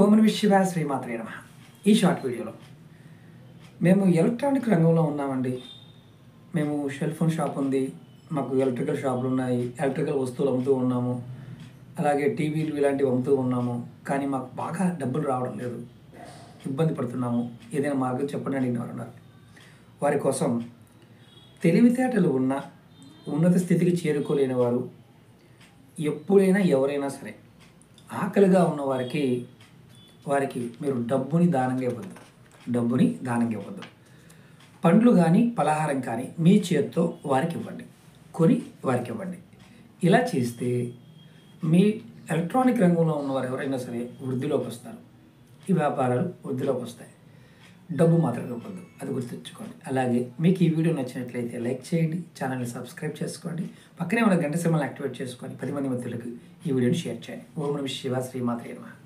ఓం నమః శివాయ శ్రీమాత్రే నమః. ఈ షార్ట్ వీడియోలో మేము ఎలక్ట్రానిక్ రంగంలో ఉన్నామండి. మేము సెల్ ఫోన్ షాప్ ఉంది, మాకు ఎలక్ట్రికల్ షాపులు ఉన్నాయి, ఎలక్ట్రికల్ వస్తువులు అమ్ముతూ ఉన్నాము, అలాగే టీవీలు ఇలాంటివి అమ్ముతూ ఉన్నాము. కానీ మాకు బాగా డబ్బులు రావడం లేదు, ఇబ్బంది పడుతున్నాము, ఏదైనా మార్గం చెప్పండి అని అడిగినారు. వారి కోసం తెలివితేటలు ఉన్న ఉన్నత స్థితికి చేరుకోలేని వారు ఎప్పుడైనా ఎవరైనా సరే ఆకలిగా ఉన్న వారికి మీరు డబ్బుని దానంగా ఇవ్వద్దు. పండ్లు కానీ పలహారం కానీ మీ చేత్తో వారికి ఇవ్వండి, కొని వారికి ఇవ్వండి. ఇలా చేస్తే మీ ఎలక్ట్రానిక్ రంగంలో ఉన్నవారు ఎవరైనా సరే వృద్ధిలోకి వస్తారు. ఈ వ్యాపారాలు వృద్ధిలోకి వస్తాయి. డబ్బు మాత్రం ఇవ్వద్దు, అది గుర్తుంచుకోండి. అలాగే మీకు ఈ వీడియో నచ్చినట్లయితే లైక్ చేయండి, ఛానల్ని సబ్స్క్రైబ్ చేసుకోండి, పక్కనే ఉన్న గంట సింబల్ని యాక్టివేట్ చేసుకొని 10 మంది మిత్రులకు ఈ వీడియోని షేర్ చేయండి. ఓం నమః శివాయ శ్రీమాత్రే నమః.